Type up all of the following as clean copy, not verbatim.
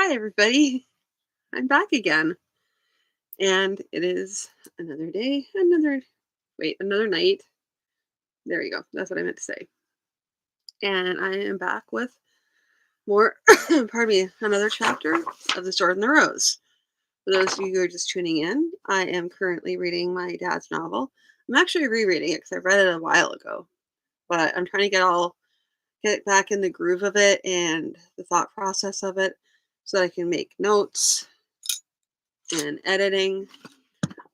Hi, everybody. I'm back again. And it is another day, another night. There you go. That's what I meant to say. And I am back with more, pardon me, another chapter of The Sword and the Rose. For those of you who are just tuning in, I am currently reading my dad's novel. I'm actually rereading it because I read it a while ago, but I'm trying to get back in the groove of it and the thought process of it so that I can make notes and editing.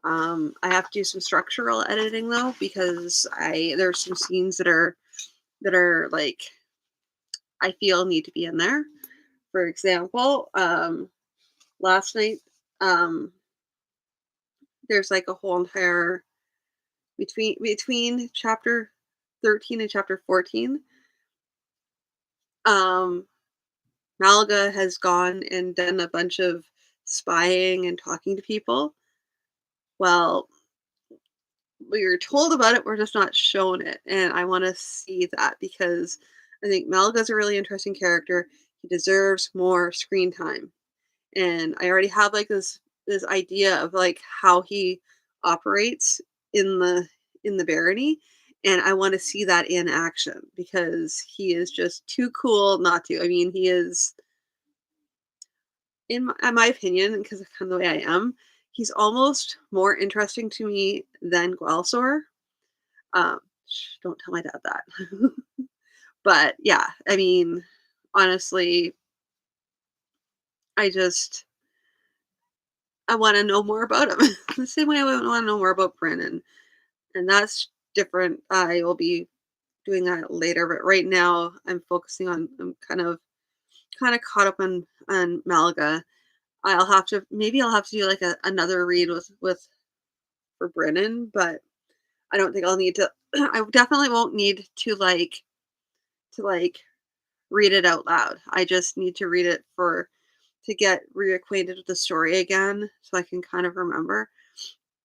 I have to do some structural editing though because there's some scenes that are like I feel need to be in there. For example, last night um, there's like a whole entire between chapter 13 and chapter 14. Um, Malaga has gone and done a bunch of spying and talking to people. Well, we were told about it, we're just not shown it, and I wanna see that because I think Malga's a really interesting character. He deserves more screen time, and I already have, like, this idea of, like, how he operates in the barony, and I wanna see that in action because he is just too cool not to. I mean, he is in my opinion, because of kind of the way I am, he's almost more interesting to me than Guelsor. Don't tell my dad that. But yeah, I mean, honestly, I just I want to know more about him. The same way I want to know more about Brennan, and that's different. I will be doing that later, but right now I'm focusing on. I'm kind of caught up on Malaga. I'll have to do like another read with for Brennan, but I don't think I'll need to. I definitely won't need to read it out loud. I just need to read it for to get reacquainted with the story again so I can kind of remember.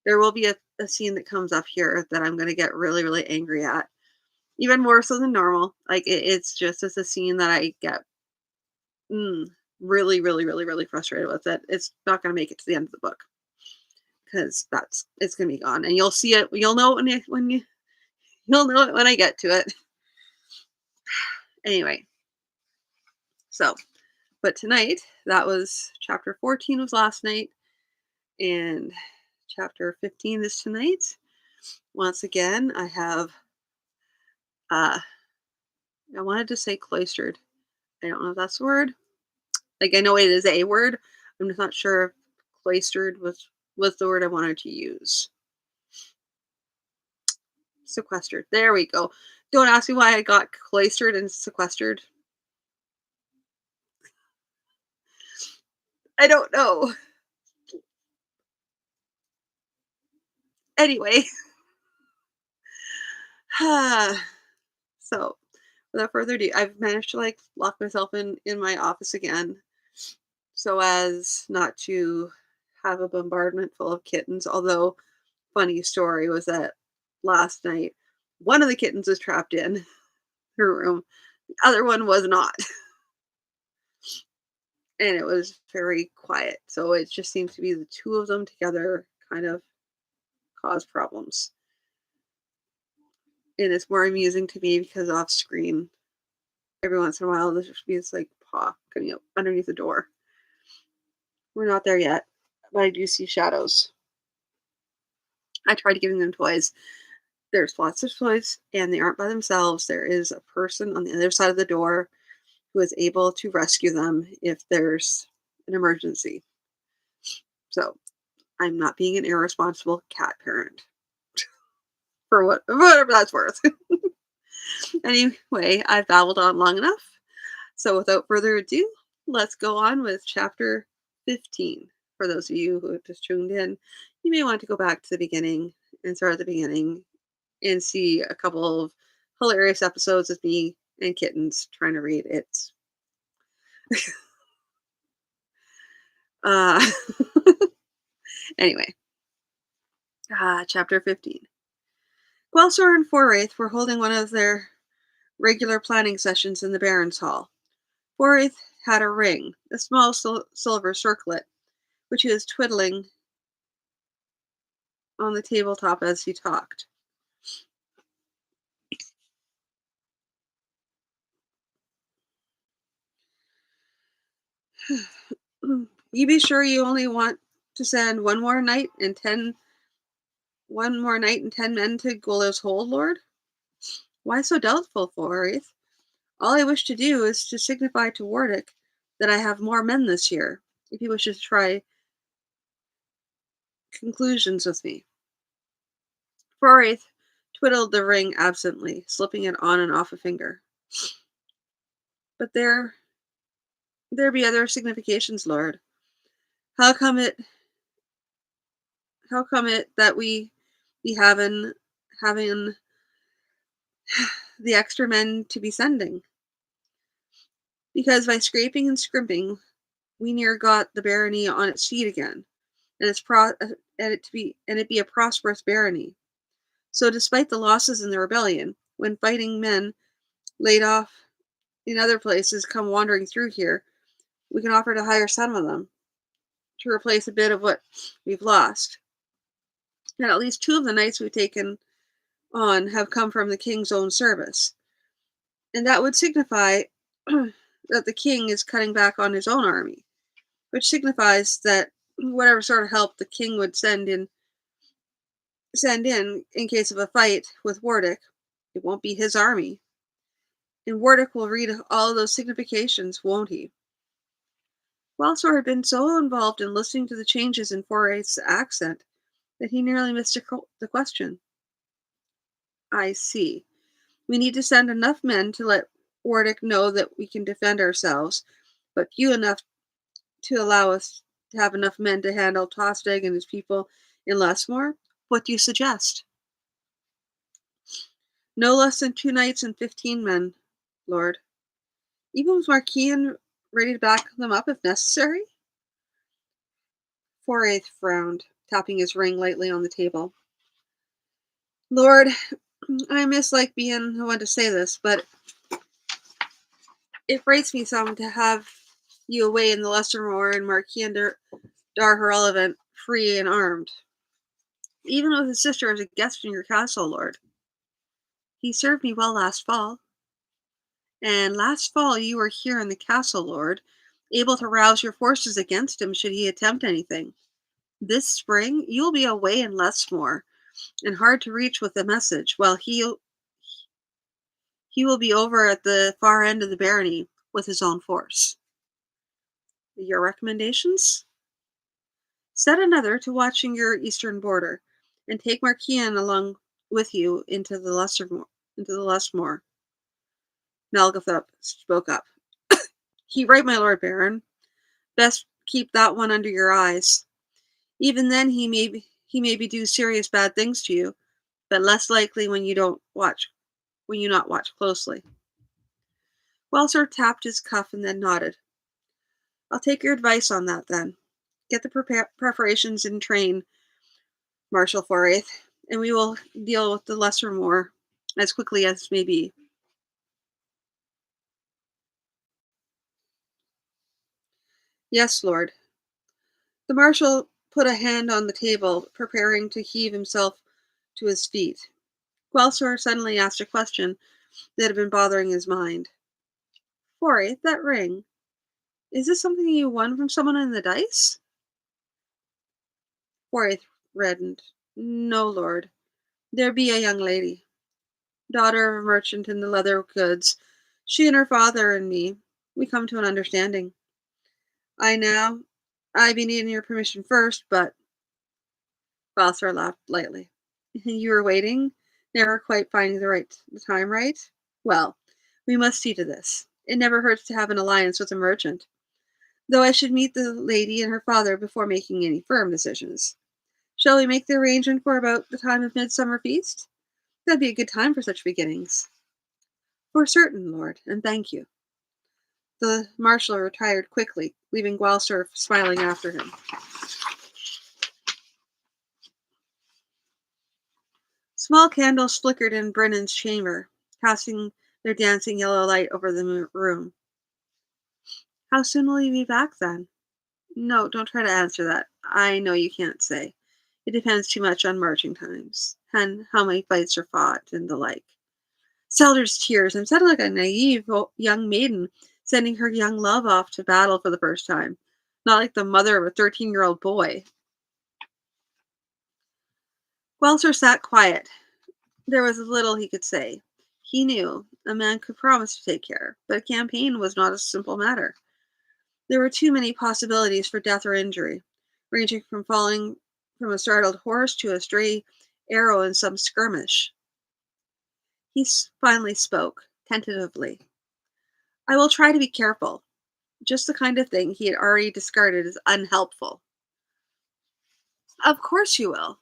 There will be a scene that comes up here that I'm going to get really, really angry at, even more so than normal. Like it's a scene that I get mm, really, really, really, really frustrated with it. It's not going to make it to the end of the book because it's going to be gone, and you'll see it. You'll know it you'll know it when I get to it. Anyway, so but tonight that was chapter 14 was last night, and chapter 15 is tonight. Once again, uh I wanted to say cloistered. I don't know if that's the word. Like I know it is a word. I'm just not sure if cloistered was the word I wanted to use. Sequestered. There we go. Don't ask me why I got cloistered and sequestered. I don't know. Anyway, so without further ado, I've managed to like lock myself in my office again so as not to have a bombardment full of kittens. Although, funny story was that last night, one of the kittens was trapped in her room, the other one was not. And it was very quiet. So it just seems to be the two of them together kind of cause problems. And it's more amusing to me because off screen, every once in a while, there's just be this like paw coming up underneath the door. We're not there yet, but I do see shadows. I tried giving them toys. There's lots of toys, and they aren't by themselves. There is a person on the other side of the door who is able to rescue them if there's an emergency. So I'm not being an irresponsible cat parent for whatever that's worth. Anyway, I've babbled on long enough. So without further ado, let's go on with chapter 15. For those of you who have just tuned in, you may want to go back to the beginning and start at the beginning and see a couple of hilarious episodes of me and kittens trying to read. It's uh anyway, chapter 15. Gwelsor and Forraith were holding one of their regular planning sessions in the Baron's Hall. Forraith had a ring, a small silver circlet, which he was twiddling on the tabletop as he talked. You be sure you only want to send one more night and 10 men to Golo's hold, Lord? Why so doubtful, Forith? All I wish to do is to signify to Wardick that I have more men this year, if he wishes to try conclusions with me. Forith twiddled the ring absently, slipping it on and off a finger. But there be other significations, Lord. How come it that we be having the extra men to be sending? Because by scraping and scrimping, we near got the barony on its feet again, and it be a prosperous barony. So despite the losses in the rebellion, when fighting men laid off in other places come wandering through here, we can offer to hire some of them to replace a bit of what we've lost. And at least 2 of the knights we've taken on have come from the king's own service. And that would signify that the king is cutting back on his own army, which signifies that whatever sort of help the king would send in case of a fight with Wardick, it won't be his army. And Wardick will read all of those significations, won't he? Walsor had been so involved in listening to the changes in Forayth's accent that he nearly missed the question. I see. We need to send enough men to let Wardick know that we can defend ourselves, but few enough to allow us to have enough men to handle Tostig and his people in Lesmore. What do you suggest? No less than 2 knights and 15 men, Lord. Even with Marquian ready to back them up if necessary? Forayth frowned, tapping his ring lightly on the table. Lord, I mislike being the one to say this, but it breaks me some to have you away in the Lessermore and Marquian Dar Harelevant free and armed. Even with his sister as a guest in your castle, Lord. He served me well last fall. And last fall you were here in the castle, Lord, able to rouse your forces against him should he attempt anything. This spring you'll be away in Lesmore, and hard to reach with a message, while he will be over at the far end of the barony with his own force. Your recommendations? Set another to watching your eastern border, and take Marquian along with you into the Lesmore. Nalgathop spoke up. He right, my lord Baron. Best keep that one under your eyes. Even then he may be do serious bad things to you, but less likely when you not watch closely. Welser tapped his cuff and then nodded. I'll take your advice on that then. Get the preparations in train, Marshal Forayth, and we will deal with the Lessermore as quickly as may be. Yes, Lord. The Marshal put a hand on the table, preparing to heave himself to his feet. Gwelsor suddenly asked a question that had been bothering his mind. Forayth, that ring, is this something you won from someone in the dice? Forayth reddened. No, Lord. There be a young lady, daughter of a merchant in the leather goods. She and her father and me, we come to an understanding. I be needing your permission first, but Balthar laughed lightly. You were waiting, never quite finding the time right? Well, we must see to this. It never hurts to have an alliance with a merchant, though I should meet the lady and her father before making any firm decisions. Shall we make the arrangement for about the time of midsummer feast? That'd be a good time for such beginnings. For certain, Lord, and thank you. The marshal retired quickly, leaving Gwalstor smiling after him. Small candles flickered in Brennan's chamber, casting their dancing yellow light over the room. How soon will you be back then? No, don't try to answer that. I know you can't say. It depends too much on marching times and how many fights are fought and the like. Selder's tears and sounded like a naive young maiden sending her young love off to battle for the first time, not like the mother of a 13-year-old boy. Welser sat quiet. There was little he could say. He knew a man could promise to take care, but a campaign was not a simple matter. There were too many possibilities for death or injury, ranging from falling from a startled horse to a stray arrow in some skirmish. He finally spoke, tentatively. I will try to be careful. Just the kind of thing he had already discarded as unhelpful. Of course you will.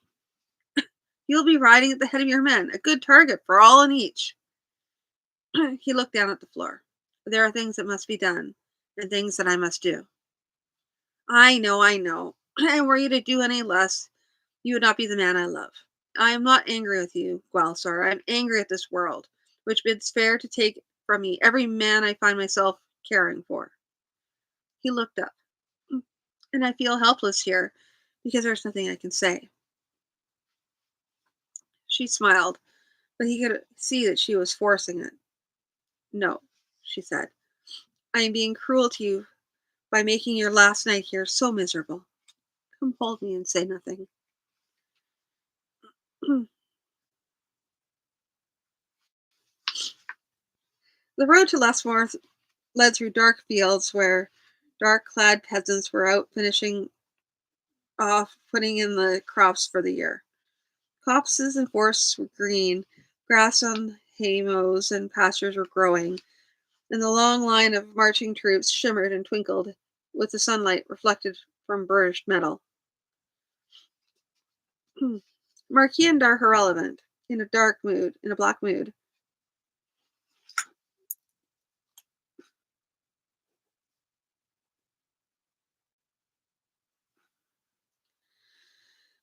You'll be riding at the head of your men, a good target for all and each. He looked down at the floor. There are things that must be done, and things that I must do. I know, I know. And were you to do any less, you would not be the man I love. I am not angry with you, Gwalsar. I am angry at this world, which bids fair to take from me every man I find myself caring for. He looked up. And I feel helpless here because there's nothing I can say. She smiled, but he could see that she was forcing it. No, she said. I am being cruel to you by making your last night here so miserable. Come hold me and say nothing. The road to Lesmore led through dark fields where dark clad peasants were out finishing off putting in the crops for the year. Copses and forests were green, grass on haymows and pastures were growing, and the long line of marching troops shimmered and twinkled with the sunlight reflected from burnished metal. Marquis and Dar irrelevant, in a black mood,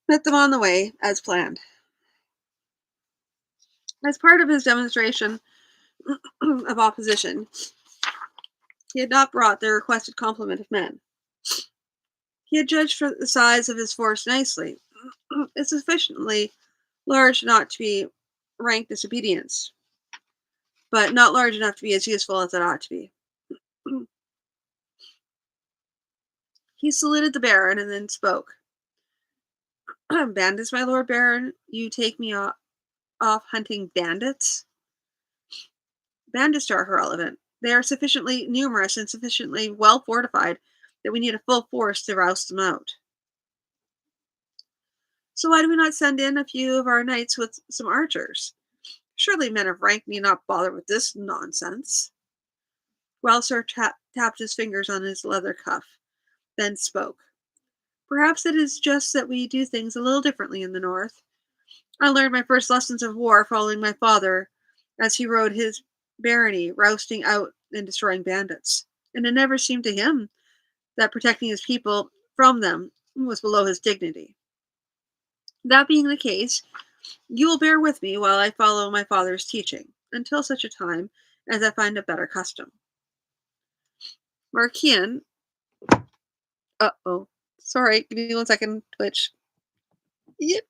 met them on the way, as planned. As part of his demonstration of opposition, he had not brought the requested complement of men. He had judged for the size of his force nicely. It's sufficiently large not to be rank disobedience, but not large enough to be as useful as it ought to be. He saluted the Baron and then spoke. Bandits, my Lord Baron, you take me off hunting bandits? Bandits are irrelevant. They are sufficiently numerous and sufficiently well fortified that we need a full force to roust them out. So why do we not send in a few of our knights with some archers? Surely men of rank need not bother with this nonsense. Wellsir tapped his fingers on his leather cuff, then spoke. Perhaps it is just that we do things a little differently in the north. I learned my first lessons of war following my father as he rode his barony, rousting out and destroying bandits. And it never seemed to him that protecting his people from them was below his dignity. That being the case, you will bear with me while I follow my father's teaching, until such a time as I find a better custom. Markian, uh-oh, sorry, give me 1 second, Twitch. Yep.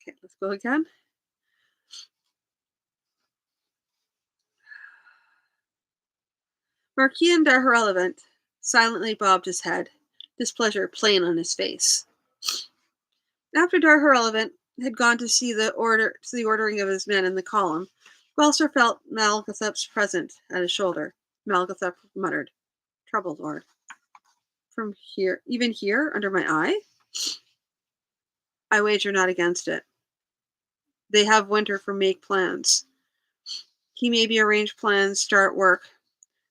Okay, let's go again. Markian Darrelevant silently bobbed his head, displeasure plain on his face. After Darrelevant had gone to see the ordering of his men in the column, Welser felt Malgathep's presence at his shoulder. Malgathep muttered, "Trouble, Lord. From here, even here, under my eye? I wager not against it. They have winter for make plans. He maybe arrange plans, start work,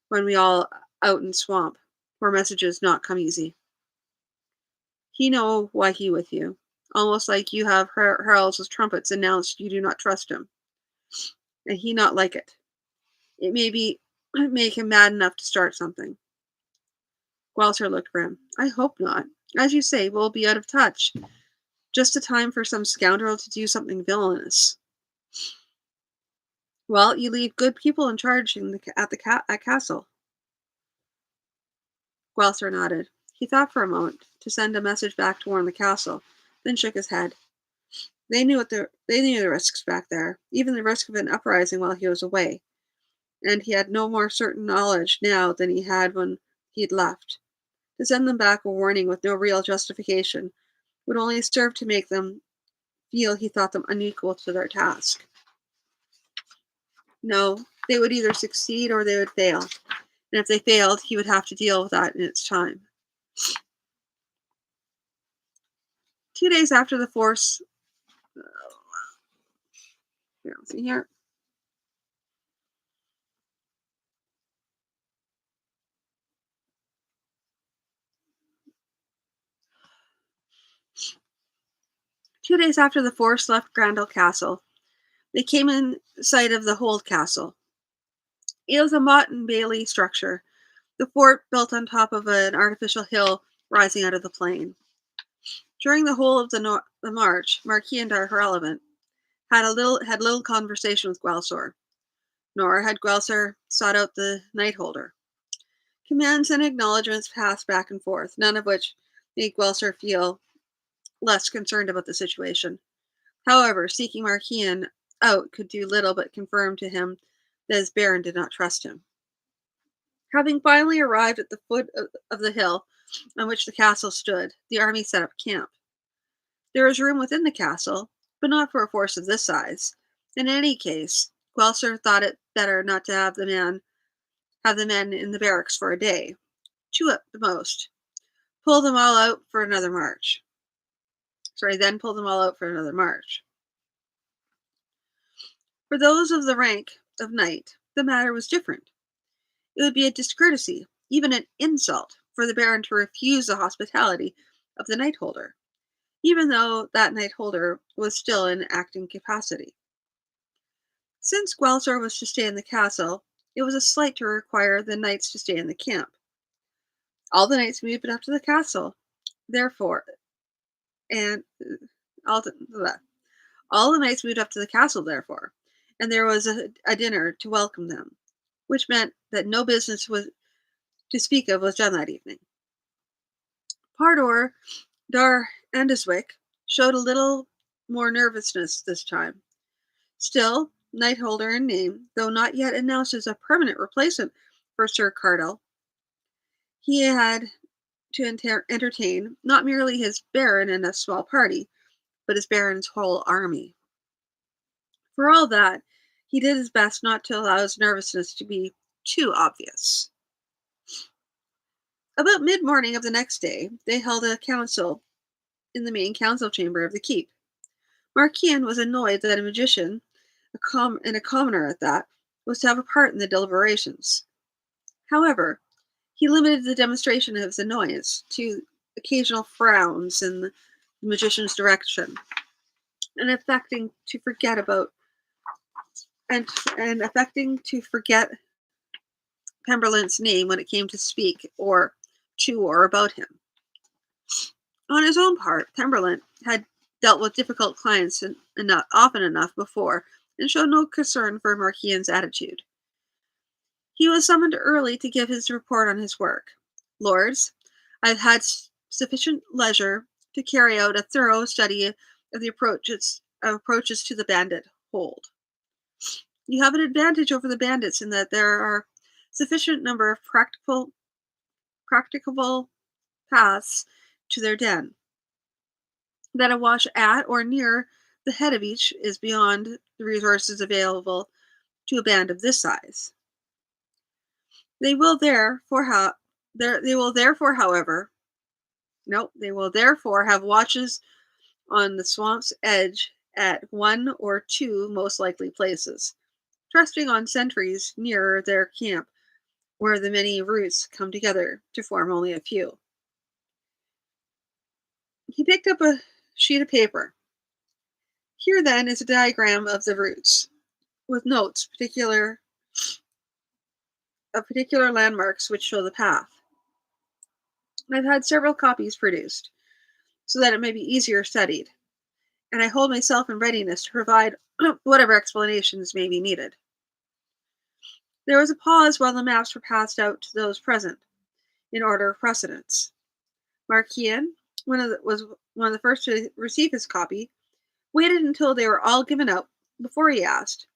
when we all out in swamp, where messages not come easy. He know why he with you. Almost like you have heralds with trumpets announced you do not trust him. And he not like it. It may be make him mad enough to start something." Gwalter looked grim. "I hope not. As you say, we'll be out of touch. Just a time for some scoundrel to do something villainous. Well, you leave good people in charge at castle. Gloucester nodded. He thought for a moment to send a message back to warn the castle, then shook his head. They knew the risks back there, even the risk of an uprising while he was away, and he had no more certain knowledge now than he had when he'd left. To send them back a warning with no real justification would only serve to make them feel he thought them unequal to their task. No, they would either succeed or they would fail, and if they failed, he would have to deal with that in its time. 2 days after the force, here, see here. 2 days after the force left Grandel Castle, they came in sight of the Hold Castle. It was a motte and bailey structure, the fort built on top of an artificial hill rising out of the plain. During the whole of the march, Marquis and Darrellevant had little conversation with Guelsor, nor had Guelsor sought out the Knight Holder. Commands and acknowledgments passed back and forth, none of which made Guelsor feel less concerned about the situation. However, seeking Marquian out could do little but confirm to him that his baron did not trust him. Having finally arrived at the foot of the hill on which the castle stood, the army set up camp. There was room within the castle, but not for a force of this size. In any case, Guelsor thought it better not to have the men in the barracks for a day, two at the most. Pull them all out for another march. Then pull them all out for another march. For those of the rank of knight, the matter was different. It would be a discourtesy, even an insult, for the baron to refuse the hospitality of the knight holder, even though that knight holder was still in acting capacity. Since Guelsor was to stay in the castle, it was a slight to require the knights to stay in the camp. All the knights moved up to the castle, therefore, and all the, all the knights moved up to the castle, therefore, and there was a dinner to welcome them, which meant that no business was to speak of was done that evening. Pardor Dar Andeswick showed a little more nervousness this time. Still, knight holder in name, though not yet announced as a permanent replacement for Sir Cardell, he had to entertain not merely his baron and a small party, but his baron's whole army. For all that, he did his best not to allow his nervousness to be too obvious. About mid-morning of the next day, they held a council in the main council chamber of the keep. Marquian was annoyed that a magician, and a commoner at that, was to have a part in the deliberations. However, he limited the demonstration of his annoyance to occasional frowns in the magician's direction, and affecting to forget about and affecting to forget Pemberlin's name when it came to speak to or about him. On his own part, Pemberlin had dealt with difficult clients often enough before and showed no concern for Marquian's attitude. He was summoned early to give his report on his work. Lords, I've had sufficient leisure to carry out a thorough study of the approaches to the bandit hold. You have an advantage over the bandits in that there are sufficient number of practicable paths to their den. That a watch at or near the head of each is beyond the resources available to a band of this size. They will therefore, however, no, they will therefore have watches on the swamp's edge at one or two most likely places, trusting on sentries nearer their camp where the many routes come together to form only a few. He picked up a sheet of paper. Here then is a diagram of the routes, with notes of particular landmarks which show the path. I've had several copies produced, so that it may be easier studied. and I hold myself in readiness to provide whatever explanations may be needed. There was a pause while the maps were passed out to those present, in order of precedence. Markian, was one of the first to receive his copy, waited until they were all given out before he asked,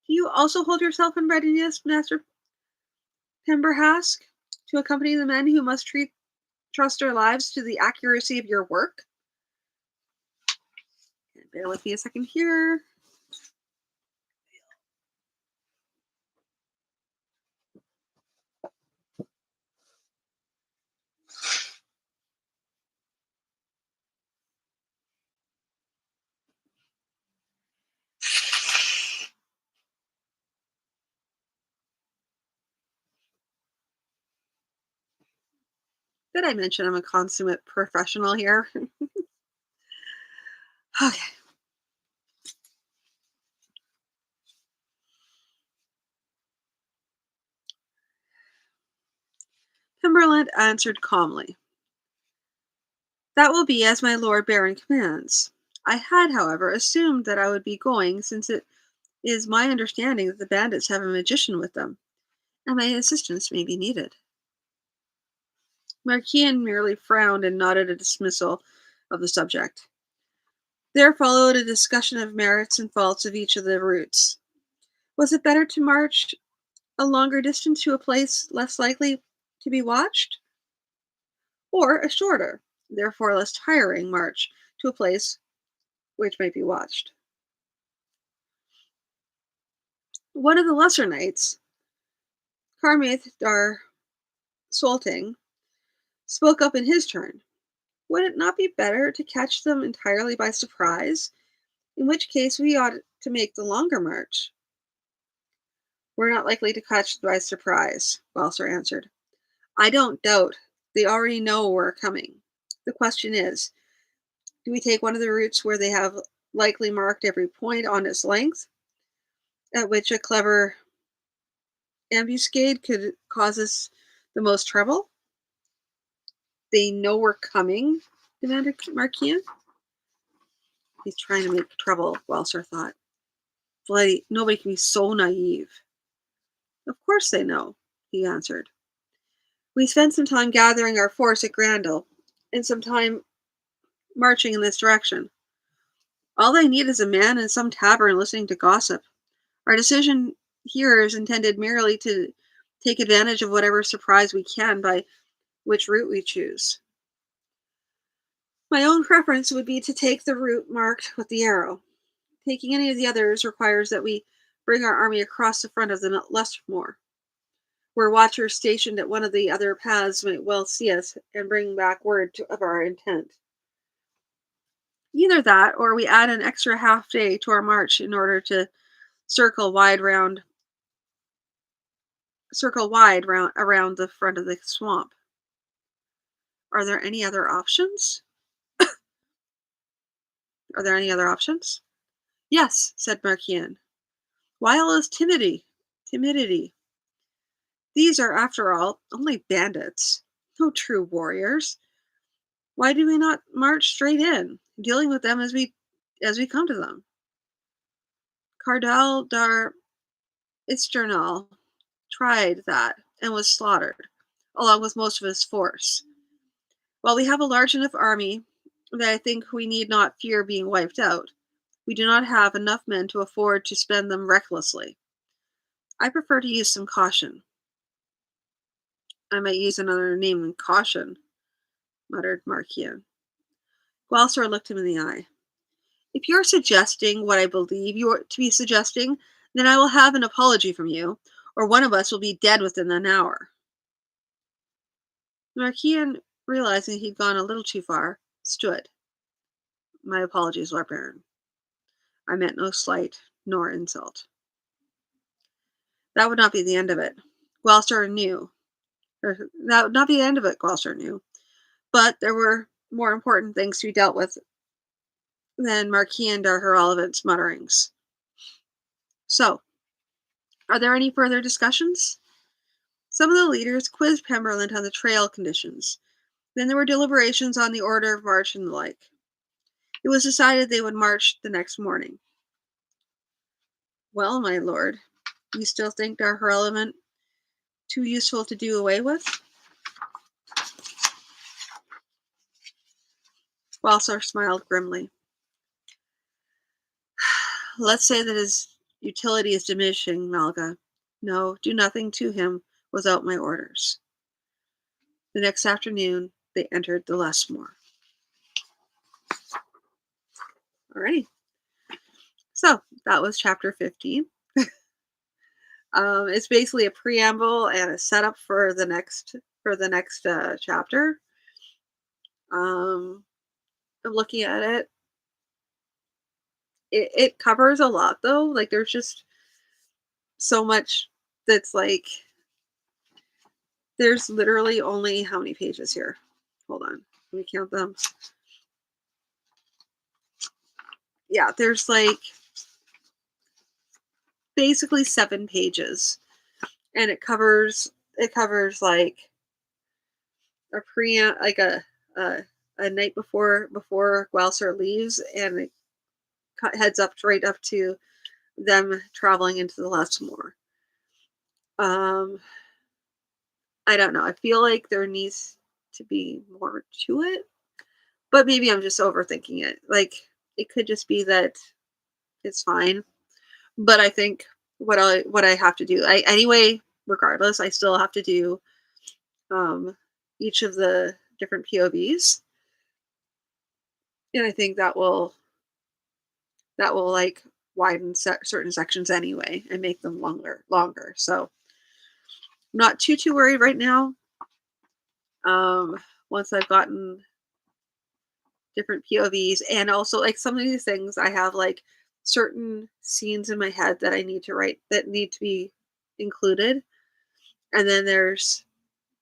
"Do you also hold yourself in readiness, Master Pemberhask, to accompany the men who must trust their lives to the accuracy of your work?" Bear with me a second here. Did I mention I'm a consummate professional here? Okay. Timberland answered calmly, "That will be as my Lord Baron commands. I had, however, assumed that I would be going, since it is my understanding that the bandits have a magician with them, and my assistance may be needed." Markian merely frowned and nodded a dismissal of the subject. There followed a discussion of merits and faults of each of the routes. Was it better to march a longer distance to a place less likely to be watched, or a shorter, therefore less tiring march to a place which might be watched? One of the lesser knights, Carmath Dar Solting, spoke up in his turn. Would it not be better to catch them entirely by surprise? In which case we ought to make the longer march. "We're not likely to catch by surprise," Welser answered. "I don't doubt they already know we're coming. The question is, do we take one of the routes where they have likely marked every point on its length, at which a clever ambuscade could cause us the most trouble?" "They know we're coming?" demanded Markian. He's trying to make trouble, Welser thought. Bloody, nobody can be so naive. "Of course they know," he answered. "We spent some time gathering our force at Grandel, and some time marching in this direction. All they need is a man in some tavern listening to gossip. Our decision here is intended merely to take advantage of whatever surprise we can by which route we choose. My own preference would be to take the route marked with the arrow. Taking any of the others requires that we bring our army across the front of the Lestermore, where watchers stationed at one of the other paths might well see us and bring back of our intent. Either that, or we add an extra half day to our march in order to circle wide round around the front of the swamp. Are there any other options? Are there any other options?" "Yes," said Markian. "While is timidity. These are, after all, only bandits, no true warriors. Why do we not march straight in, dealing with them as we come to them? Cardal dar Isternal tried that and was slaughtered, along with most of his force. While we have a large enough army that I think we need not fear being wiped out, we do not have enough men to afford to spend them recklessly. I prefer to use some caution." "I might use another name than caution," muttered Markian. Gwalsor looked him in the eye. "If you're suggesting what I believe you are to be suggesting, then I will have an apology from you, or one of us will be dead within an hour." Markian, realizing he'd gone a little too far, stood. "My apologies, Lord Baron. I meant no slight nor insult." That would not be the end of it. Gwalsor knew. That would not be the end of it, Gwalsor knew. But there were more important things to be dealt with than Markian dar Herolevant's mutterings. "So, are there any further discussions?" Some of the leaders quizzed Pemberland on the trail conditions. Then there were deliberations on the order of march and the like. It was decided they would march the next morning. Well, my lord, you still think our parliament too useful to do away with? Balsar smiled grimly. Let's say that his utility is diminishing, Malga. No, do nothing to him without my orders. The next afternoon, they entered the Lesmore. Alrighty. So that was chapter 15. It's basically a preamble and a setup for the next chapter. I'm looking at it. It covers a lot though. Like there's just so much that's like there's literally only how many pages here? Hold on. Let me count them. Yeah, there's like basically 7 pages. And it covers like a pre like a night before Gwalsar leaves, and it heads up right up to them traveling into the Lesmore. Um, I don't know. I feel like there needs to be more to it, but maybe I'm just overthinking it. Like it could just be that it's fine, but I think what I have to do, I anyway, regardless, I still have to do um each of the different POVs, and I think that will like widen certain sections anyway and make them longer. So I'm not too worried right now. Um, once I've gotten different POVs, and also like some of these things, I have like certain scenes in my head that I need to write that need to be included, and then there's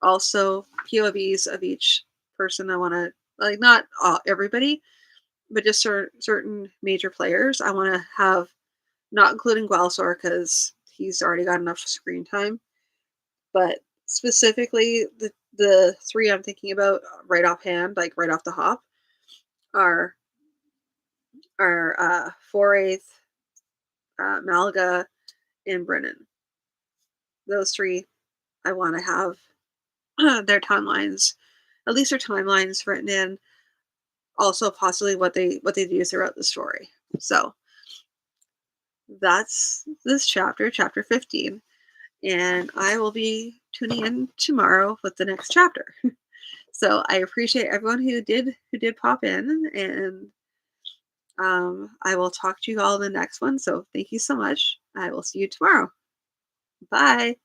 also POVs of each person I want to like not everybody, but just certain major players I want to have, not including Gwalsor because he's already got enough screen time, but specifically the three I'm thinking about right offhand, like right off the hop, are Foraith, Malga, and Brennan. Those three I want to have their timelines, at least their timelines written in. Also, possibly what they do throughout the story. So that's this chapter 15, and I will be tuning in tomorrow with the next chapter. So I appreciate everyone who did pop in, and I will talk to you all in the next one. So thank you so much. I will see you tomorrow. Bye.